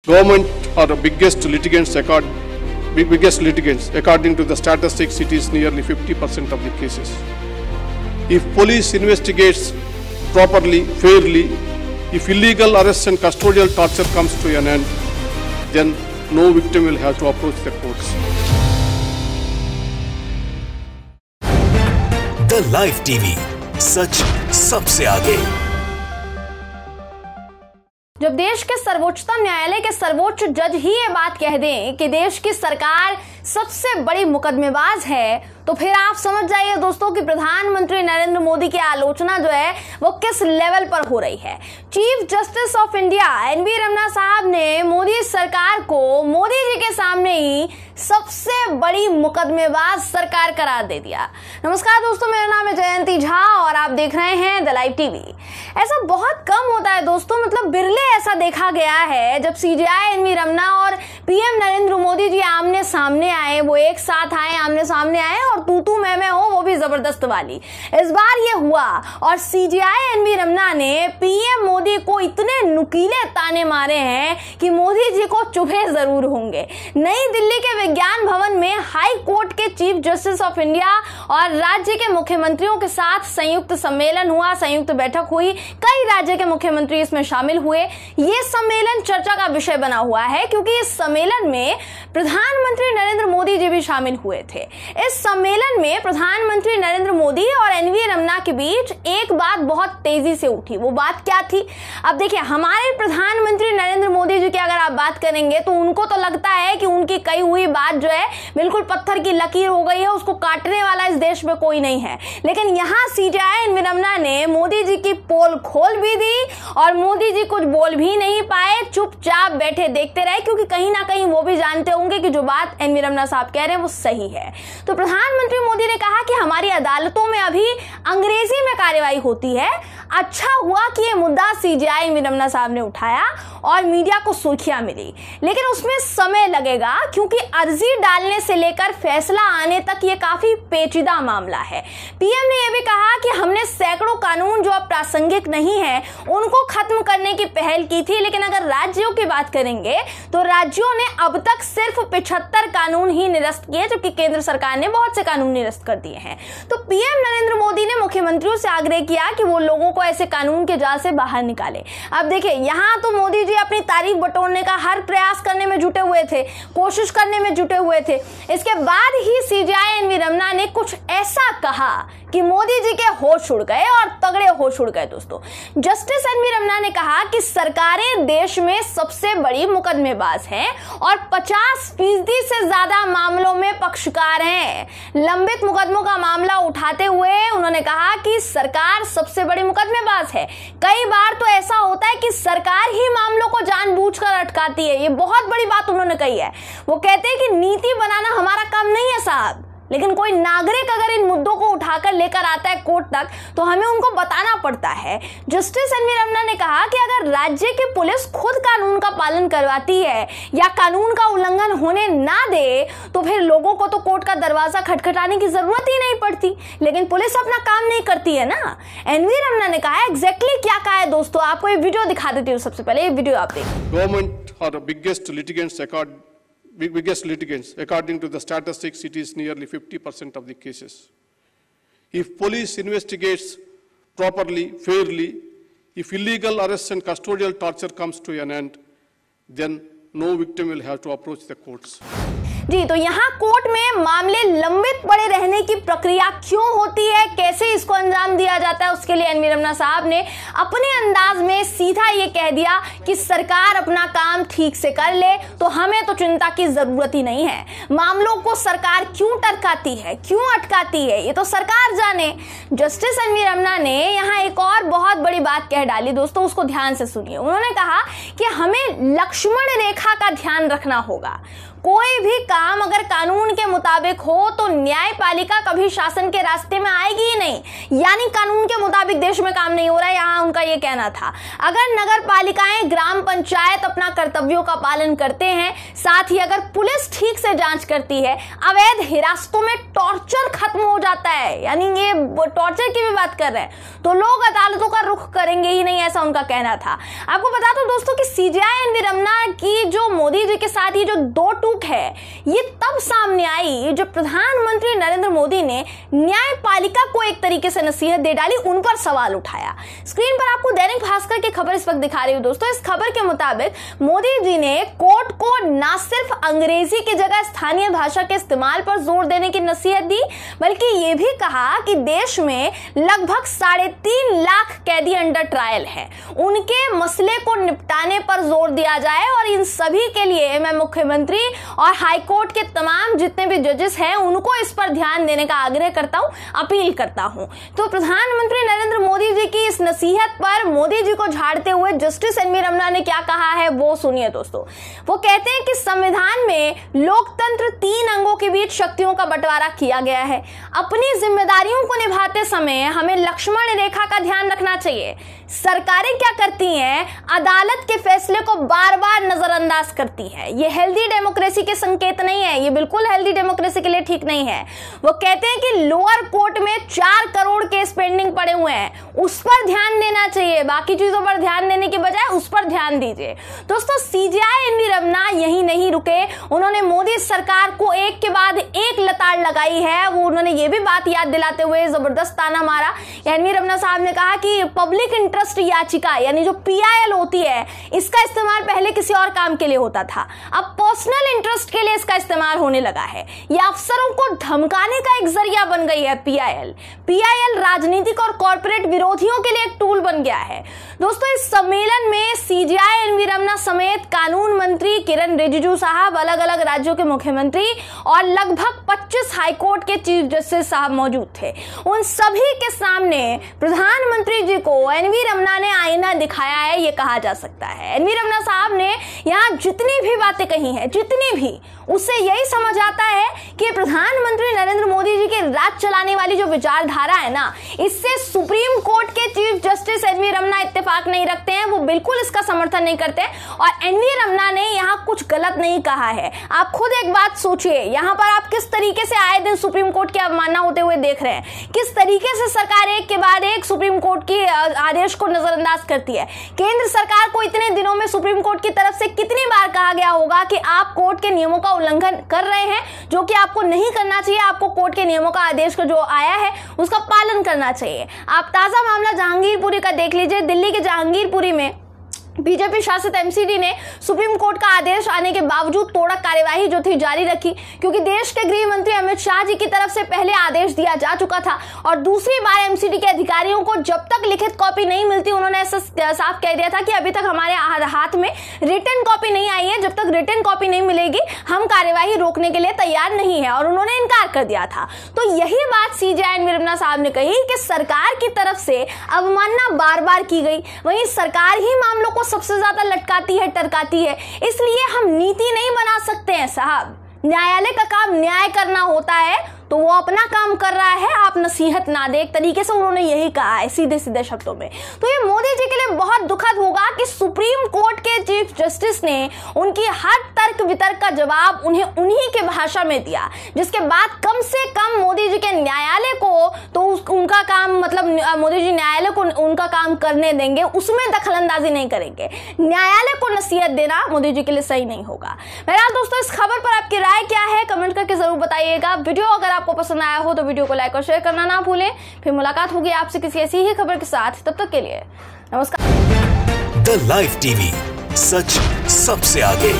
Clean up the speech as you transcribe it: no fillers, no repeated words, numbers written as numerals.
Government are the biggest litigants according to the statistics. It is nearly 50% of the cases. If police investigates properly, fairly, if illegal arrests and custodial torture comes to an end, then no victim will have to approach the courts. The Live TV, सच सबसे आगे। जब देश के सर्वोच्चतम न्यायालय के सर्वोच्च जज ही ये बात कह दें कि देश की सरकार सबसे बड़ी मुकदमेबाज है, तो फिर आप समझ जाइए दोस्तों कि प्रधानमंत्री नरेंद्र मोदी की आलोचना जो है वो किस लेवल पर हो रही है। Chief justice of India NV Ramana साहब ने मोदी सरकार को मोदी जी के सामने ही सबसे बड़ी मुकदमेबाज सरकार करार दे दिया। नमस्कार दोस्तों, मेरा नाम है जयंती झा और आप देख रहे हैं द लाइव टीवी। ऐसा बहुत कम होता है दोस्तों, मतलब बिरले ऐसा देखा गया है जब सीजेआई एनवी रमन्ना और पीएम नरेंद्र मोदी जी आमने सामने आए, वो एक साथ आए, आमने सामने आए और तू मैं हो, वो भी जबरदस्त वाली। इस बार ये हुआ और सीजेआई एनवी रमन्ना ने पीएम मोदी को इतने नुकीले ताने मारे हैं कि मोदी जी को चुभे जरूर होंगे। नई दिल्ली के विज्ञान भवन में हाई कोर्ट के चीफ जस्टिस ऑफ इंडिया और राज्य के मुख्यमंत्रियों के साथ संयुक्त सम्मेलन हुआ, संयुक्त बैठक हुई। कई राज्य के मुख्यमंत्री इसमें शामिल हुए। ये सम्मेलन चर्चा का विषय बना हुआ है क्योंकि इस सम्मेलन में प्रधानमंत्री नरेंद्र मोदी जी भी शामिल हुए थे। इस सम्मेलन में प्रधानमंत्री नरेंद्र मोदी और एनवी रमन्ना के बीच एक बात बहुत तेजी से उठी। वो बात क्या थी? अब देखिए, हमारे प्रधानमंत्री नरेंद्र मोदी जी की अगर आप बात करेंगे तो उनको तो लगता है कि उनकी कही हुई बात जो है बिल्कुल पत्थर की लकीर हो गई है, उसको काटने वाला इस देश में कोई नहीं है। लेकिन यहां सीजेआई एनवी रमन्ना ने मोदी जी की पोल खोल भी दी और मोदी जी कुछ बोल भी नहीं पाए, चुपचाप बैठे देखते रहे, क्योंकि कहीं ना कहीं वो भी जानते होंगे कि जो बात एनवी रमन्ना साहब कह रहे हैं वो सही है। तो प्रधानमंत्री मोदी ने कहा कि हमारी अदालतों में अभी अंग्रेजी में कार्यवाही होती है। अच्छा हुआ कि ये मुद्दा सीजेआई एनवी रमन्ना साहब ने उठाया और मीडिया को सुर्खियां मिली, लेकिन उसमें समय लगेगा क्योंकि अर्जी डालने से लेकर फैसला आने तक ये काफी पेचीदा मामला है। पीएम ने यह भी कहा कि हमने सैकड़ों कानून जो अब प्रासंगिक नहीं है उनको खत्म करने की पहल की थी, लेकिन अगर राज्यों की बात करेंगे तो राज्यों ने अब तक सिर्फ 75 कानून ही निरस्त किए, जबकि केंद्र सरकार ने बहुत से कानून निरस्त कर दिए हैं। तो पीएम नरेंद्र मोदी ने मुख्यमंत्रियों से आग्रह किया कि वो लोगों को ऐसे कानून के जाल से बाहर निकाले। अब देखिए, यहां तो मोदी जी अपनी तारीफ बटोरने का हर प्रयास करने में जुटे हुए थे, कोशिश करने में जुटे हुए थे। इसके बाद ही सीजेआई एनवी रमन्ना ने कुछ ऐसा कहा कि मोदी जी के होश उड़ गए और तगड़े होश उड़ गए। दोस्तों, जस्टिस एनवी रमन्ना ने कहा कि सरकारें देश में सबसे बड़ी मुकदमेबाज हैं और 50% से ज्यादा मामलों में पक्षकार हैं। लंबित मुकदमों का मामला उठाते हुए उन्होंने कहा कि सरकार सबसे बड़ी मुकदमेबाज है। कई बार तो ऐसा होता है कि सरकार ही मामलों को जानबूझकर अटकाती है। ये बहुत बड़ी बात उन्होंने कही है। वो कहते हैं कि नीति बनाना हमारा काम नहीं है साहब, लेकिन कोई नागरिक अगर इन मुद्दों को उठाकर लेकर आता है कोर्ट तक तो हमें उनको बताना पड़ता है। जस्टिस एनवी रमन्ना ने कहा कि अगर राज्य की पुलिस खुद कानून का पालन करवाती है या कानून का उल्लंघन होने ना दे तो फिर लोगों को तो कोर्ट का दरवाजा खटखटाने की जरूरत ही नहीं पड़ती, लेकिन पुलिस अपना काम नहीं करती है ना। एनवी रमन्ना ने कहा एग्जैक्टली क्या कहा है दोस्तों, आपको ये वीडियो दिखा देती हूँ। सबसे पहले ये वीडियो आप देखिए। Government are the biggest litigants. According to the statistics, it is nearly 50% of the cases. If police investigates properly, fairly, if illegal arrests and custodial torture comes to an end, then no victim will have to approach the courts. जी, तो यहाँ court में मामले लंबित पड़े रहने की प्रक्रिया क्यों होती है, कैसे इसको अंजाम दिया जाता है, उसके लिए एनवी रमन्ना साहब ने अपने अंदाज में सीधा ये कह दिया कि सरकार अपना काम ठीक से कर ले तो हमें तो चिंता की जरूरत ही नहीं है। मामलों को सरकार क्यों टरकाती है, क्यों अटकाती है, ये तो सरकार जाने। जस्टिस एनवी रमन्ना ने यहाँ एक और बहुत बड़ी बात कह डाली दोस्तों, उसको ध्यान से सुनिए। उन्होंने कहा कि हमें लक्ष्मण रेखा का ध्यान रखना होगा। कोई भी काम अगर कानून के मुताबिक हो तो न्यायपालिका कभी शासन के रास्ते में आएगी ही नहीं। यानी कानून के मुताबिक देश में काम नहीं हो रहा है, यहाँ उनका ये कहना था। अगर नगर पालिकाएं, ग्राम पंचायत अपना कर्तव्यों का पालन करते हैं, साथ ही अगर पुलिस ठीक से जांच करती है, अवैध हिरासतों में टॉर्चर खत्म हो जाता है, यानी ये टॉर्चर की भी बात कर रहे हैं, तो लोग अदालतों का रुख करेंगे ही नहीं, ऐसा उनका कहना था। आपको बता दो दोस्तों कि सीजेआई एनवी रमन्ना की जो के साथ ये जो दो टूक है ये तब सामने आई जब प्रधानमंत्री नरेंद्र मोदी ने न्यायपालिका को एक तरीके से नसीहत दे डाली, उन पर सवाल उठाया। स्क्रीन पर आपको दैनिक भास्कर की खबर इस वक्त दिखा रही हूं दोस्तों। इस खबर के मुताबिक मोदी जी ने कोर्ट को न सिर्फ अंग्रेजी की जगह स्थानीय भाषा के इस्तेमाल पर जोर देने की नसीहत दी, बल्कि यह भी कहा कि देश में लगभग 3.5 लाख कैदी अंडर ट्रायल है, उनके मसले को निपटाने पर जोर दिया जाए और इन सभी के लिए मैं मुख्यमंत्री और हाईकोर्ट के तमाम जितने भी जजेस हैं उनको इस पर ध्यान देने का आग्रह करता हूं, अपील करता हूं। तो प्रधानमंत्री नरेंद्र मोदी जी की इस नसीहत पर मोदी जी को झाड़ते हुए जस्टिस एन वी रमन्ना ने क्या कहा है वो सुनिए दोस्तों। वो कहते हैं कि संविधान में लोकतंत्र 3 अंगों के बीच शक्तियों का बंटवारा किया गया है। अपनी जिम्मेदारियों को निभाते समय हमें लक्ष्मण रेखा का ध्यान रखना चाहिए। सरकारें क्या करती हैं, अदालत के फैसले को बार बार नजरअंदाज करती है। ये हेल्दी डेमोक्रेसी के संकेत नहीं है, ये बिल्कुल हेल्दी डेमोक्रेसी के लिए ठीक नहीं है। वो कहते हैं कि लोअर कोर्ट में 4 करोड़ केस पेंडिंग पड़े हुए हैं, उस पर ध्यान देना चाहिए, बाकी चीजों पर ध्यान देने के बजाय उस पर ध्यान दीजिए। दोस्तों सीजेआई एन वी रमन्ना यही नहीं रुके, उन्होंने मोदी सरकार को एक के बाद एक लताड़ लगाई है। वो उन्होंने ये भी बात याद दिलाते हुए जबरदस्त ताना मारा। एन वी रमन्ना साहब ने कहा कि पब्लिक इंटरेस्ट याचिका यानी जो PIL होती है इसका इस्तेमाल पहले किसी और काम के लिए होता था, अब पर्सनल इंटरेस्ट के लिए इसका इस्तेमाल होने लगा है। यह अफसरों को धमकाने का एक जरिया बन गई है। PIL राजनीतिक और कॉर्पोरेट विरोधियों के लिए एक टूल बन गया है। दोस्तों इस सम्मेलन में सीजेआई एन वी रमन्ना समेत कानून मंत्री किरण रिजिजू साहब, अलग अलग राज्यों के मुख्यमंत्री और लगभग 25 हाईकोर्ट के चीफ जस्टिस साहब मौजूद थे। उन सभी के सामने प्रधानमंत्री जी को एन वी रमन्ना ने आईना दिखाया है, ये कहा जा सकता है। एन वी रमन्ना साहब ने यहाँ जितनी भी बातें कही हैं, जितनी भी, उससे यही समझ आता है कि प्रधानमंत्री नरेंद्र मोदी जी के राज चलाने वाली जो विचारधारा है ना, इससे सुप्रीम कोर्ट के chief justice N V Ramana इत्तेफाक नहीं रखते हैं, वो बिल्कुल इसका समर्थन नहीं करते। और एन वी रमन्ना ने यहाँ कुछ गलत नहीं कहा है। आप खुद एक बात सोचिए, यहाँ पर आप किस तरीके से आए दिन सुप्रीम कोर्ट की अवमानना होते हुए देख रहे हैं, किस तरीके से सरकार एक के बाद एक सुप्रीम कोर्ट की आदेश को नजरअंदाज करती है। केंद्र सरकार को इतने दिनों में सुप्रीम कोर्ट की तरफ से कितनी बार कहा गया होगा कि आप कोर्ट के नियमों का उल्लंघन कर रहे हैं, जो कि आपको नहीं करना चाहिए। आपको कोर्ट के नियमों का आदेश का जो आया है उसका पालन करना चाहिए। आप ताजा मामला जहांगीरपुरी का देख लीजिए। दिल्ली के जहांगीरपुरी में बीजेपी शासित MCD ने सुप्रीम कोर्ट का आदेश आने के बावजूद तोड़क कार्यवाही जो थी जारी रखी, क्योंकि देश के गृह मंत्री अमित शाह जी की तरफ से पहले आदेश दिया जा चुका था और दूसरी बार MCD के अधिकारियों को जब तक लिखित कॉपी नहीं मिलती, उन्होंने ऐसा साफ कह दिया था कि अभी तक हमारे हाथ में रिटन कॉपी नहीं आई है, जब तक रिटन कॉपी नहीं मिलेगी हम कार्यवाही रोकने के लिए तैयार नहीं है, और उन्होंने इनकार कर दिया था। तो यही बात सीजेआई एन वी रमन्ना साहब ने कही कि सरकार की तरफ से अवमानना बार बार की गई, वहीं सरकार ही मामलों को सबसे ज्यादा लटकाती है, टरकाती है। इसलिए हम नीति नहीं बना सकते हैं साहब। न्यायालय का काम न्याय करना होता है, तो वो अपना काम कर रहा है, आप नसीहत ना दे, एक तरीके से उन्होंने यही कहा है सीधे सीधे शब्दों में। तो ये मोदी जी के लिए बहुत दुखद होगा कि सुप्रीम कोर्ट के चीफ जस्टिस ने उनकी हर तर्क वितर्क का जवाब उन्हें उन्हीं के भाषा में दिया, जिसके बाद कम से कम मोदी जी के न्यायालय को तो उनका काम, मतलब मोदी जी न्यायालय को उनका काम करने देंगे, उसमें दखलंदाजी नहीं करेंगे। न्यायालय को नसीहत देना मोदी जी के लिए सही नहीं होगा। बहरहाल दोस्तों इस खबर पर आपकी राय क्या है कमेंट करके जरूर बताइएगा। वीडियो अगर आपको पसंद आया हो तो वीडियो को लाइक और शेयर करना ना भूलें। फिर मुलाकात होगी आपसे किसी ऐसी ही खबर के साथ, तब तक के लिए नमस्कार। द लाइव टीवी, सच सबसे आगे।